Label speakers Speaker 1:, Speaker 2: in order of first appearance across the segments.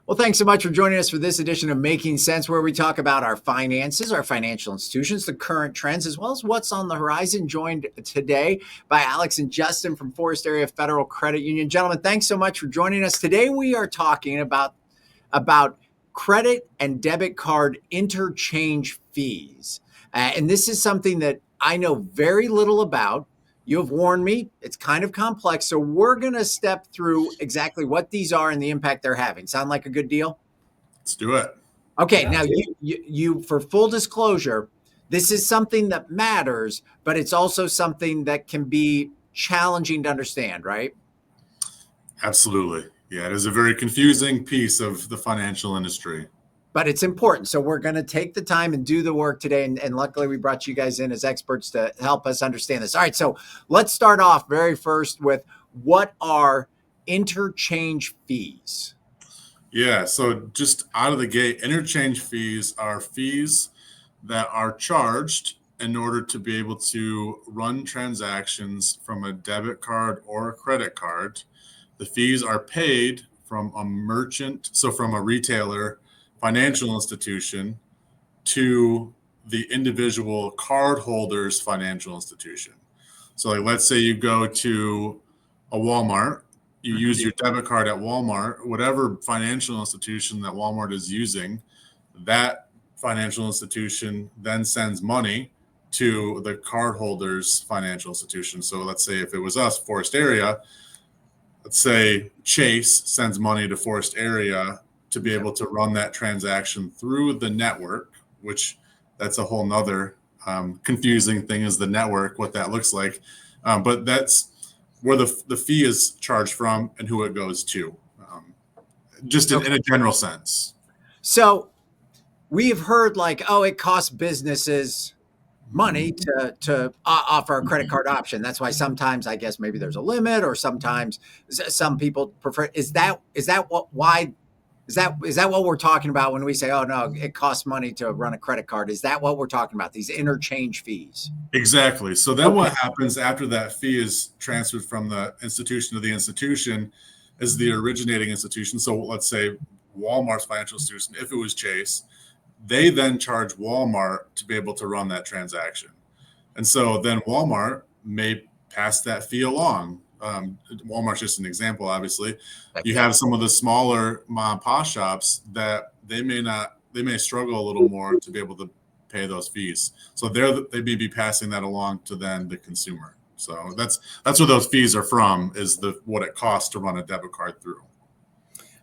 Speaker 1: Well, thanks so much for joining us for this edition of Making Sense, where we talk about our finances, our financial institutions, the current trends, as well as what's on the horizon. Joined today by Alex and Justin from Forest Area Federal Credit Union. Gentlemen, thanks so much for joining us. Today we are talking about credit and debit card interchange fees. And this is something that I know very little about. You have warned me, it's kind of complex. So we're going to step through exactly what these are and the impact they're having. Sound like a good deal?
Speaker 2: Let's do it.
Speaker 1: Okay,
Speaker 3: Yeah.
Speaker 1: now you for full disclosure, this is something that matters, but it's also something that can be challenging to understand, right?
Speaker 2: Absolutely. Yeah, it is a very confusing piece of the financial industry.
Speaker 1: But it's important. So we're going to take the time and do the work today. And luckily, we brought you guys in as experts to help us understand this. All right. So let's start off very first with what are interchange fees?
Speaker 2: Yeah, so just out of the gate, interchange fees are fees that are charged in order to be able to run transactions from a debit card or a credit card. The fees are paid from a merchant, so from a retailer, financial institution to the individual cardholder's financial institution. So, like, let's say you go to a Walmart, you use your debit card at Walmart, whatever financial institution that Walmart is using, that financial institution then sends money to the cardholder's financial institution. So, let's say if it was us, Forest Area, let's say Chase sends money to Forest Area to be able to run that transaction through the network, which that's a whole nother confusing thing is the network, what that looks like. But that's where the fee is charged from and who it goes to, just in a general sense.
Speaker 1: So we've heard like, oh, it costs businesses money to offer a credit card option. That's why sometimes I guess maybe there's a limit, or sometimes some people prefer. Is that what why is that what we're talking about when we say, oh no, it costs money to run a credit card? Is that what we're talking about? These interchange fees?
Speaker 2: Exactly. So then what happens after that fee is transferred from the institution to the institution is the originating institution. So let's say Walmart's financial institution, if it was Chase, they then charge Walmart to be able to run that transaction. And so then Walmart may pass that fee along. Walmart's just an example, obviously. You have some of the smaller mom and pop shops that they may struggle a little more to be able to pay those fees. So they may be passing that along to then the consumer. So that's where those fees are from, is what it costs to run a debit card through.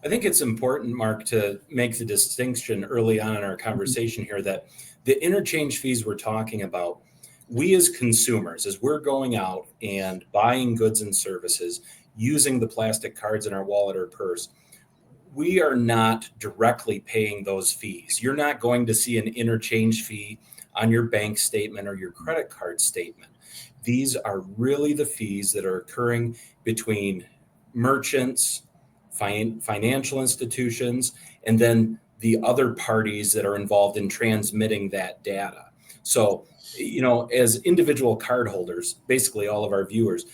Speaker 3: I think it's important, Mark, to make the distinction early on in our conversation here that the interchange fees we're talking about, we as consumers, as we're going out and buying goods and services, using the plastic cards in our wallet or purse, we are not directly paying those fees. You're not going to see an interchange fee on your bank statement or your credit card statement. These are really the fees that are occurring between merchants, financial institutions, and then the other parties that are involved in transmitting that data. So, as individual cardholders, basically all of our viewers,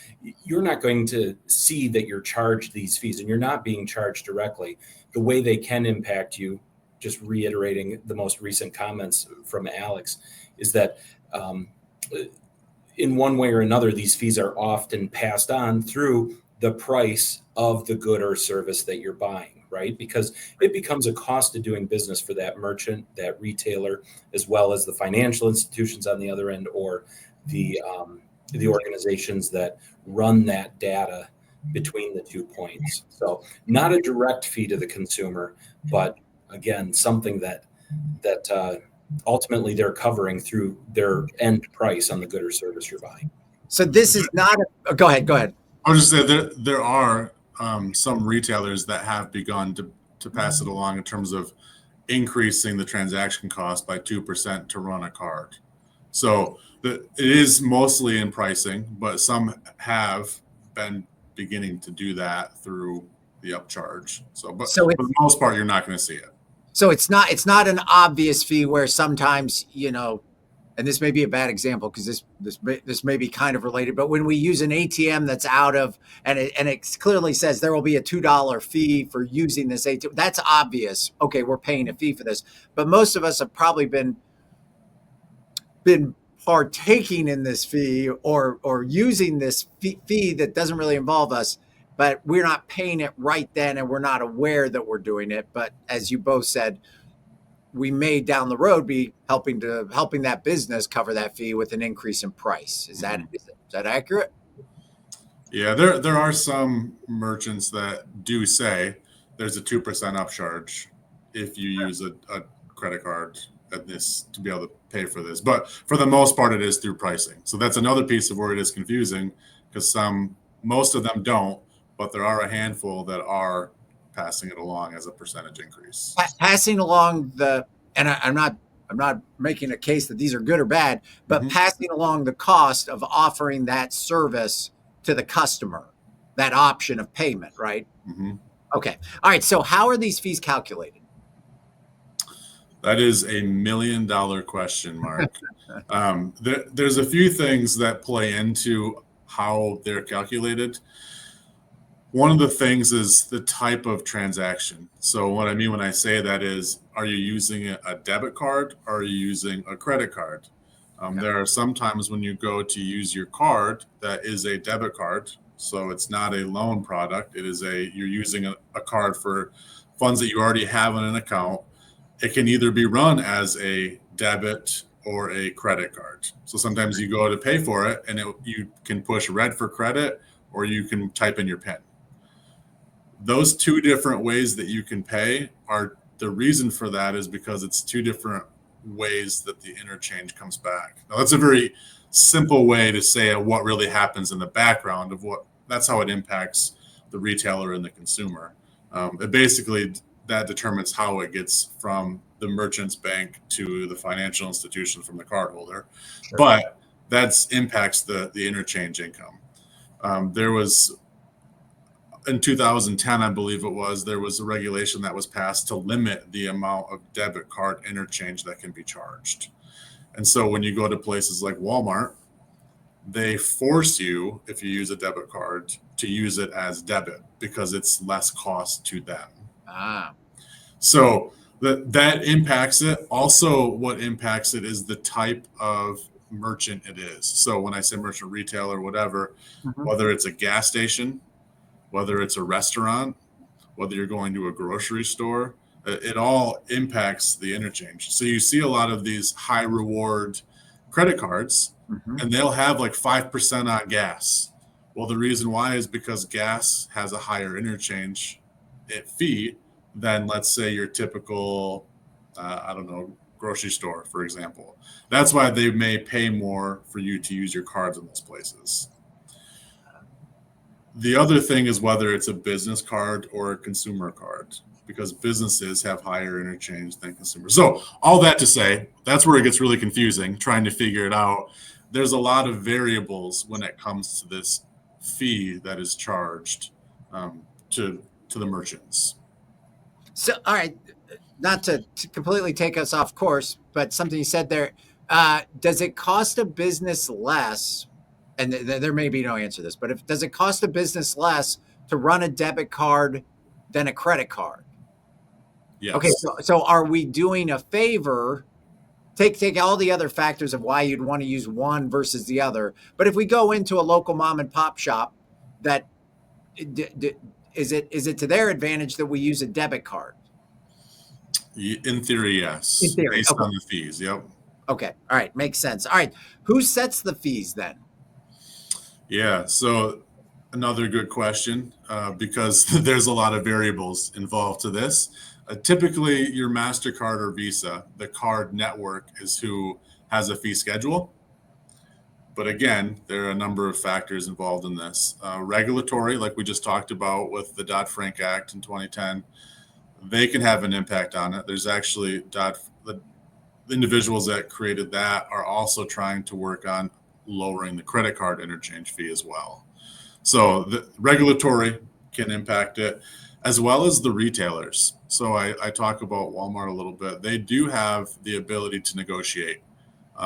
Speaker 3: you're not going to see that you're charged these fees, and you're not being charged directly. The way they can impact you, just reiterating the most recent comments from Alex, is that in one way or another, these fees are often passed on through the price of the good or service that you're buying, right? Because it becomes a cost of doing business for that merchant, that retailer, as well as the financial institutions on the other end, or the organizations that run that data between the 2 points. So not a direct fee to the consumer, but again, something that ultimately they're covering through their end price on the good or service you're buying.
Speaker 1: So this is not go ahead.
Speaker 2: I was just saying there are some retailers that have begun to pass it along in terms of increasing the transaction cost by 2% to run a card. So it is mostly in pricing, but some have been beginning to do that through the upcharge. But for the most part, you're not going to see it.
Speaker 1: So it's not an obvious fee where sometimes, and this may be a bad example because this may be kind of related, but when we use an ATM that's out of, and it clearly says there will be a $2 fee for using this ATM, that's obvious. Okay, we're paying a fee for this, but most of us have probably been partaking in this fee or using this fee that doesn't really involve us, but we're not paying it right then, and we're not aware that we're doing it. But as you both said, we may down the road be helping that business cover that fee with an increase in price. Is that accurate?
Speaker 2: Yeah, there are some merchants that do say there's a 2% upcharge if you use a credit card at this to be able to pay for this. But for the most part, it is through pricing. So that's another piece of where it is confusing, because most of them don't, but there are a handful that are passing it along as a percentage increase.
Speaker 1: Passing along I'm not making a case that these are good or bad, but passing along the cost of offering that service to the customer, that option of payment, right? Okay. All right. So how are these fees calculated?
Speaker 2: That is a $1 million question, Mark. There's a few things that play into how they're calculated. One of the things is the type of transaction. So what I mean when I say that is, are you using a debit card or are you using a credit card? There are some times when you go to use your card that is a debit card. So it's not a loan product. You're using a card for funds that you already have in an account. It can either be run as a debit or a credit card. So sometimes you go to pay for it and you can push red for credit, or you can type in your PIN. Those two different ways that you can pay the reason for that is because it's two different ways that the interchange comes back. Now, that's a very simple way to say what really happens in the background of that's how it impacts the retailer and the consumer. It basically, that determines how it gets from the merchant's bank to the financial institution from the cardholder. Sure. But that impacts the interchange income. There was, in 2010, I believe it was, there was a regulation that was passed to limit the amount of debit card interchange that can be charged. And so when you go to places like Walmart, they force you, if you use a debit card, to use it as debit because it's less cost to them. So that impacts it. Also, what impacts it is the type of merchant it is. So when I say merchant, retailer, whatever, whether it's a gas station, whether it's a restaurant, whether you're going to a grocery store, it all impacts the interchange. So you see a lot of these high reward credit cards, and they'll have like 5% on gas. Well, the reason why is because gas has a higher interchange fee than, let's say, your typical, grocery store, for example. That's why they may pay more for you to use your cards in those places. The other thing is whether it's a business card or a consumer card, because businesses have higher interchange than consumers. So all that to say, that's where it gets really confusing, trying to figure it out. There's a lot of variables when it comes to this fee that is charged to the merchants.
Speaker 1: So, all right, not to completely take us off course, but something you said there, does it cost a business less? And there may be no answer to this, but does it cost a business less to run a debit card than a credit card?
Speaker 2: Yes.
Speaker 1: Okay, so are we doing a favor? Take all the other factors of why you'd want to use one versus the other. But if we go into a local mom and pop shop, is it to their advantage that we use a debit card?
Speaker 2: In theory, yes.
Speaker 1: In theory,
Speaker 2: based
Speaker 1: okay.
Speaker 2: on the fees. Yep.
Speaker 1: Okay. All right. Makes sense. All right. Who sets the fees then?
Speaker 2: Yeah. So another good question, because there's a lot of variables involved to this. Typically, your MasterCard or Visa, the card network, is who has a fee schedule. But again, there are a number of factors involved in this. Regulatory, like we just talked about with the Dodd-Frank Act in 2010, they can have an impact on it. There's actually the individuals that created that are also trying to work on lowering the credit card interchange fee as well. So the regulatory can impact it, as well as the retailers. So I talk about Walmart a little bit. They do have the ability to negotiate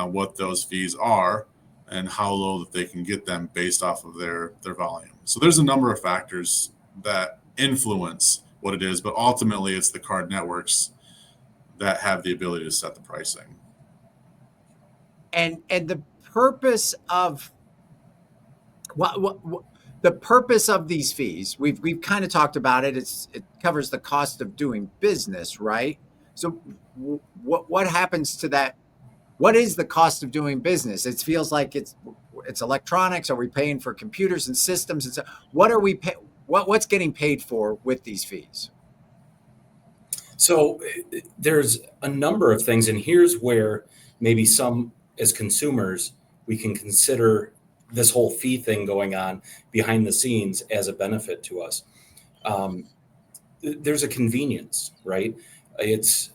Speaker 2: what those fees are and how low that they can get them based off of their volume. So there's a number of factors that influence what it is, but ultimately it's the card networks that have the ability to set the pricing.
Speaker 1: And the purpose of what the purpose of these fees, we've kind of talked about it. It covers the cost of doing business, right? So what happens to that? What is the cost of doing business? It feels like it's electronics. Are we paying for computers and systems? And so what are we what's getting paid for with these fees?
Speaker 3: So there's a number of things, and here's where maybe some as consumers we can consider this whole fee thing going on behind the scenes as a benefit to us. There's a convenience, right? It's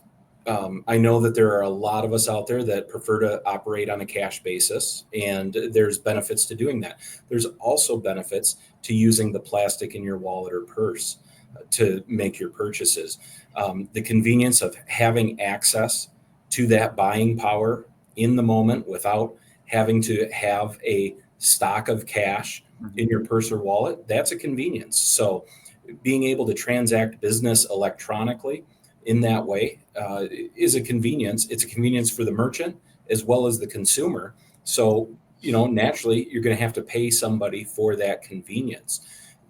Speaker 3: I know that there are a lot of us out there that prefer to operate on a cash basis, and there's benefits to doing that. There's also benefits to using the plastic in your wallet or purse to make your purchases. The convenience of having access to that buying power in the moment without having to have a stock of cash in your purse or wallet, that's a convenience. So being able to transact business electronically in that way is a convenience. It's a convenience for the merchant as well as the consumer. So, naturally, you're going to have to pay somebody for that convenience.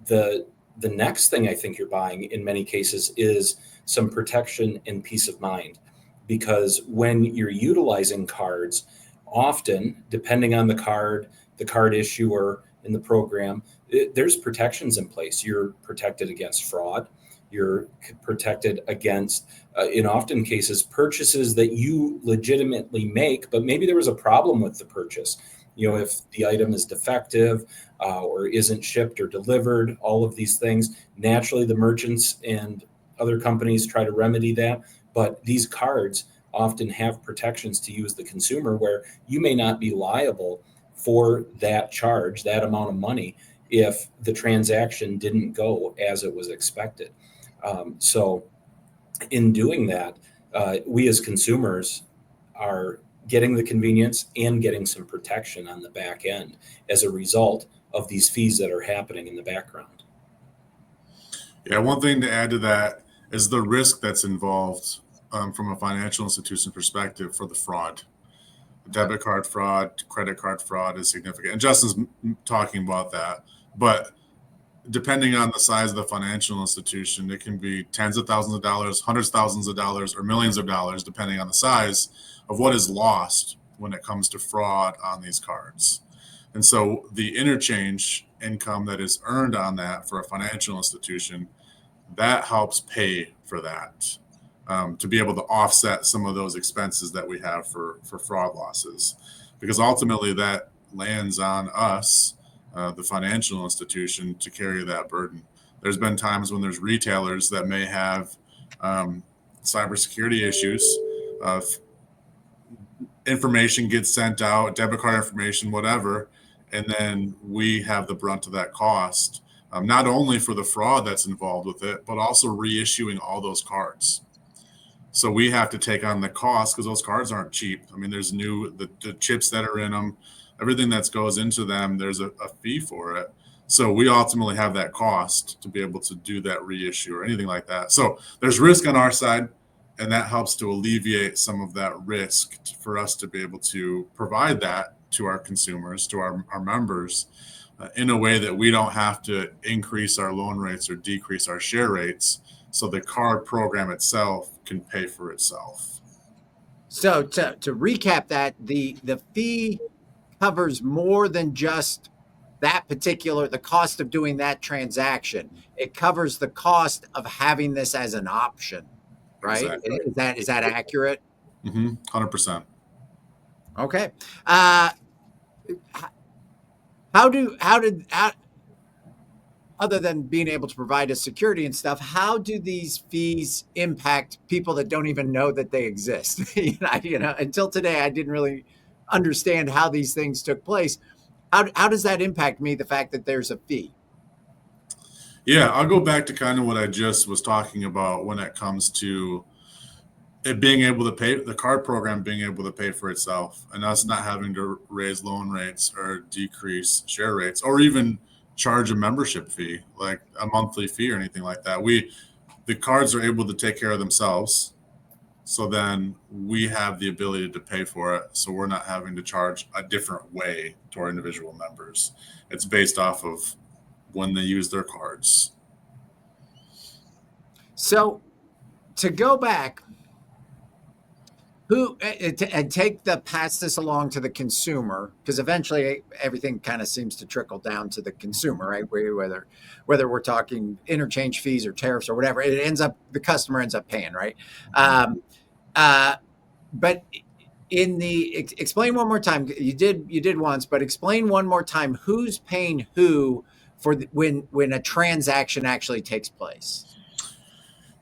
Speaker 3: The next thing I think you're buying in many cases is some protection and peace of mind. Because when you're utilizing cards, often, depending on the card issuer in the program, there's protections in place. You're protected against fraud. You're protected against, in often cases, purchases that you legitimately make, but maybe there was a problem with the purchase. If the item is defective or isn't shipped or delivered, all of these things, naturally the merchants and other companies try to remedy that. But these cards often have protections to you as the consumer where you may not be liable for that charge, that amount of money, if the transaction didn't go as it was expected. So in doing that, we as consumers are getting the convenience and getting some protection on the back end as a result of these fees that are happening in the background.
Speaker 2: Yeah, one thing to add to that is the risk that's involved from a financial institution perspective for the fraud. Debit card fraud, credit card fraud is significant. And Justin's talking about that. But depending on the size of the financial institution, it can be tens of thousands of dollars, hundreds of thousands of dollars, or millions of dollars, depending on the size of what is lost when it comes to fraud on these cards. And so the interchange income that is earned on that for a financial institution, that helps pay for that, to be able to offset some of those expenses that we have for fraud losses. Because ultimately that lands on us, the financial institution, to carry that burden. There's been times when there's retailers that may have cybersecurity issues. Information gets sent out, debit card information, whatever, and then we have the brunt of that cost, not only for the fraud that's involved with it, but also reissuing all those cards. So we have to take on the cost because those cards aren't cheap. I mean, there's the chips that are in them, everything that goes into them, there's a fee for it. So we ultimately have that cost to be able to do that reissue or anything like that. So there's risk on our side, and that helps to alleviate some of that risk for us to be able to provide that to our consumers, to our members, in a way that we don't have to increase our loan rates or decrease our share rates, so the card program itself can pay for itself.
Speaker 1: So to recap that, the fee covers more than just the cost of doing that transaction. It covers the cost of having this as an option, right?
Speaker 2: Exactly.
Speaker 1: Is that accurate?
Speaker 2: 100%.
Speaker 1: Okay. How other than being able to provide us security and stuff, how do these fees impact people that don't even know that they exist? Until today, I didn't really understand how these things took place. How does that impact me, the fact that there's a fee?
Speaker 2: Yeah, I'll go back to kind of what I just was talking about when it comes to it being able to pay, the card program being able to pay for itself, and us not having to raise loan rates or decrease share rates or even charge a membership fee, like a monthly fee or anything like that. The cards are able to take care of themselves. So then we have the ability to pay for it. So we're not having to charge a different way to our individual members. It's based off of when they use their cards.
Speaker 1: So to go back, and pass this along to the consumer, because eventually everything kind of seems to trickle down to the consumer, right? Whether we're talking interchange fees or tariffs or whatever, the customer ends up paying, right? But explain one more time. You did once, but explain one more time who's paying who for when a transaction actually takes place.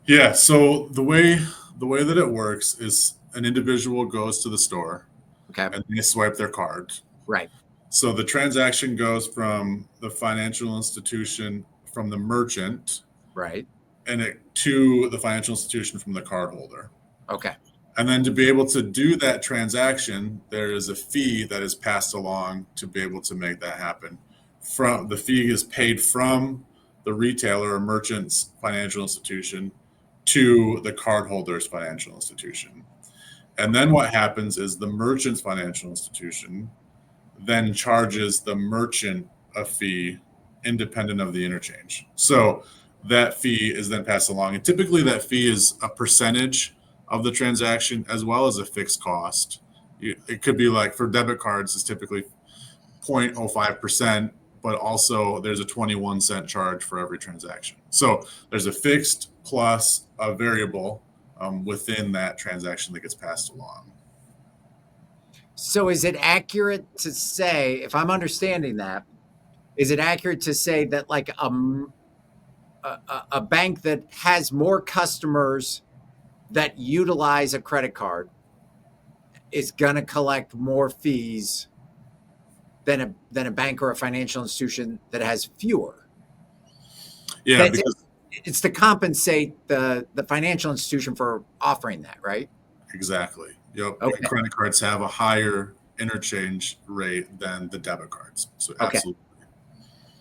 Speaker 2: Yeah. So the way that it works is an individual goes to the store,
Speaker 1: okay,
Speaker 2: and they swipe their card.
Speaker 1: Right.
Speaker 2: So the transaction goes from the financial institution, from the merchant,
Speaker 1: right,
Speaker 2: and to the financial institution from the cardholder.
Speaker 1: Okay.
Speaker 2: And then to be able to do that transaction, there is a fee that is passed along to be able to make that happen. The fee is paid from the retailer or merchant's financial institution to the cardholder's financial institution. And then what happens is the merchant's financial institution then charges the merchant a fee independent of the interchange. So that fee is then passed along. And typically that fee is a percentage of the transaction as well as a fixed cost. It could be like for debit cards, it's typically 0.05%, but also there's a 21-cent charge for every transaction. So there's a fixed plus a variable within that transaction that gets passed along.
Speaker 1: So is it accurate to say, if I'm understanding that, is it accurate to say that like a bank that has more customers that utilize a credit card is going to collect more fees than a bank or a financial institution that has fewer?
Speaker 2: Yeah, because
Speaker 1: it's to compensate the financial institution for offering that, right?
Speaker 2: Exactly. Yep.
Speaker 1: Okay.
Speaker 2: Credit cards have a higher interchange rate than the debit cards. So
Speaker 1: Okay.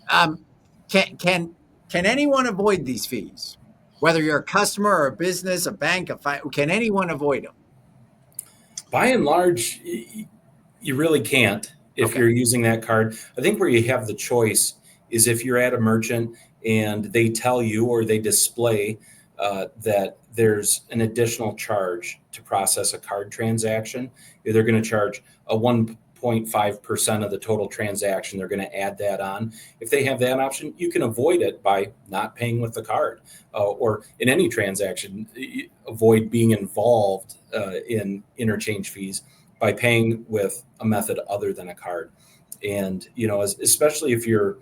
Speaker 2: Absolutely.
Speaker 1: Can anyone avoid these fees? Whether you're a customer or a business, a bank, can anyone avoid them?
Speaker 3: By and large, you really can't if
Speaker 1: Okay.
Speaker 3: you're using that card. I think where you have the choice is if you're at a merchant and they tell you or they display that there's an additional charge to process a card transaction. They're going to charge a 1.5% of the total transaction. They're going to add that on. If they have that option, you can avoid it by not paying with the card, or in any transaction, avoid being involved in interchange fees by paying with a method other than a card. And, especially if you're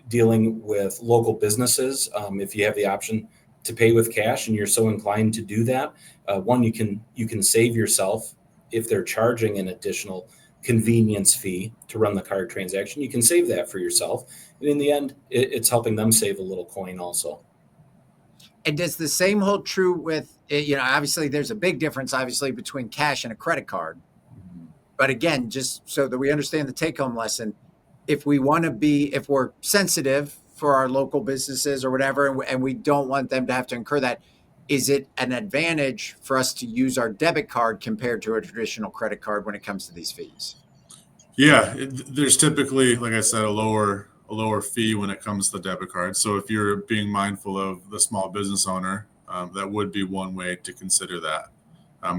Speaker 3: dealing with local businesses, if you have the option to pay with cash and you're so inclined to do that, one, you can save yourself if they're charging an additional convenience fee to run the card transaction. You can save that for yourself, and in the end, it's helping them save a little coin also.
Speaker 1: And does the same hold true with, obviously there's a big difference, obviously, between cash and a credit card. But again, just so that we understand the take-home lesson, if we're sensitive for our local businesses or whatever, and we don't want them to have to incur that, is it an advantage for us to use our debit card compared to a traditional credit card when it comes to these fees?
Speaker 2: Yeah, there's typically, like I said, a lower fee when it comes to the debit card. So if you're being mindful of the small business owner, that would be one way to consider that.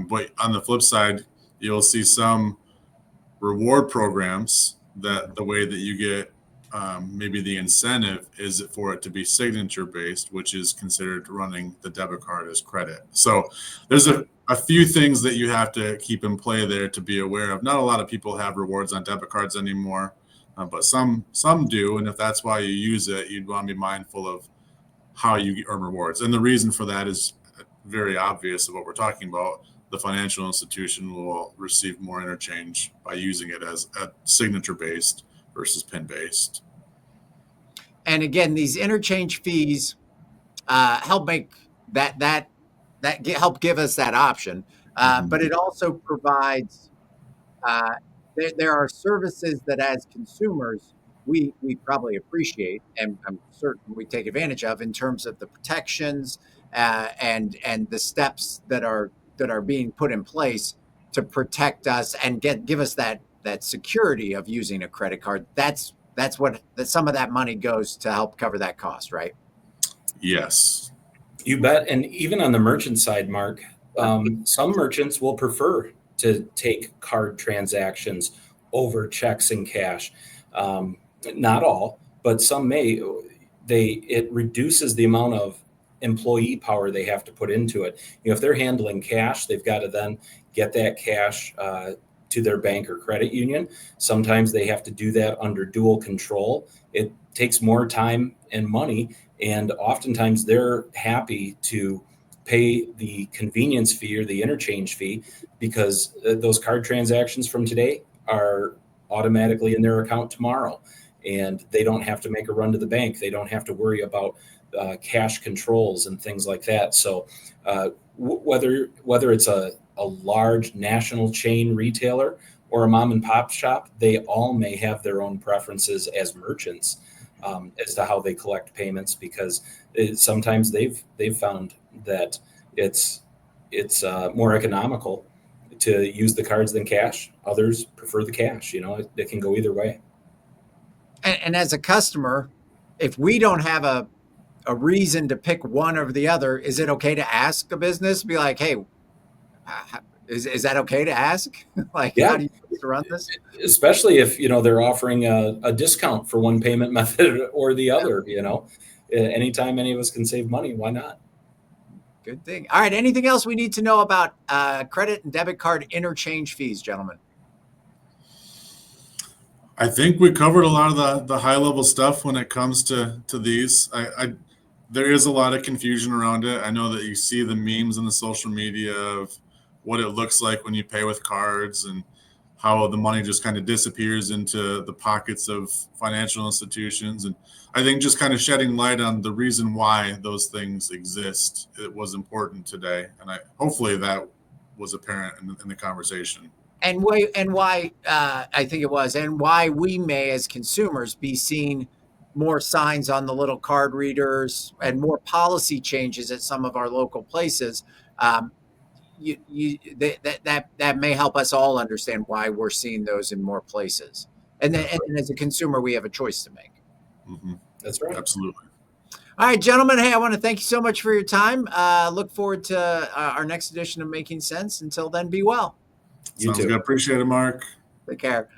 Speaker 2: But on the flip side, you'll see some reward programs that the way that you get maybe the incentive is for it to be signature based, which is considered running the debit card as credit. So there's a few things that you have to keep in play there to be aware of. Not a lot of people have rewards on debit cards anymore, but some do. And if that's why you use it, you'd want to be mindful of how you earn rewards. And the reason for that is very obvious of what we're talking about. The financial institution will receive more interchange by using it as a signature based versus pin based.
Speaker 1: And again, these interchange fees help make that help give us that option. but it also provides. There are services that, as consumers, we probably appreciate, and I'm certain we take advantage of in terms of the protections and the steps that are being put in place to protect us and give us that security of using a credit card. That's what some of that money goes to help cover that cost, right?
Speaker 2: Yes.
Speaker 3: You bet. And even on the merchant side, Mark, some merchants will prefer to take card transactions over checks and cash. Not all, but some may. It reduces the amount of employee power they have to put into it. If they're handling cash, they've got to then get that cash to their bank or credit union. Sometimes they have to do that under dual control. It takes more time and money, and oftentimes they're happy to pay the convenience fee or the interchange fee because those card transactions from today are automatically in their account tomorrow, and they don't have to make a run to the bank. They don't have to worry about cash controls and things like that. So whether it's a large national chain retailer or a mom and pop shop, they all may have their own preferences as merchants as to how they collect payments, because sometimes they've found that it's more economical to use the cards than cash. Others prefer the cash. It can go either way.
Speaker 1: And as a customer, if we don't have a reason to pick one over the other, is it okay to ask a business? Be like, hey, is that okay to ask? Like,
Speaker 3: Yeah.
Speaker 1: how do you supposed to run this?
Speaker 3: Especially if they're offering a discount for one payment method or the other. Anytime any of us can save money, why not?
Speaker 1: Good thing. All right. Anything else we need to know about credit and debit card interchange fees, gentlemen?
Speaker 2: I think we covered a lot of the high level stuff when it comes to these. There is a lot of confusion around it. I know that you see the memes in the social media of what it looks like when you pay with cards and how the money just kind of disappears into the pockets of financial institutions. And I think just kind of shedding light on the reason why those things exist, it was important today. And hopefully that was apparent in the conversation.
Speaker 1: And why I think it was, and why we may, as consumers, be seeing more signs on the little card readers and more policy changes at some of our local places. That may help us all understand why we're seeing those in more places. And then, and as a consumer, we have a choice to make.
Speaker 2: Mm-hmm.
Speaker 3: That's right.
Speaker 2: Absolutely.
Speaker 1: All right, gentlemen. Hey, I want to thank you so much for your time. Look forward to our next edition of Making Sense. Until then, be well.
Speaker 2: Sounds good. Appreciate it, Mark.
Speaker 1: Take care.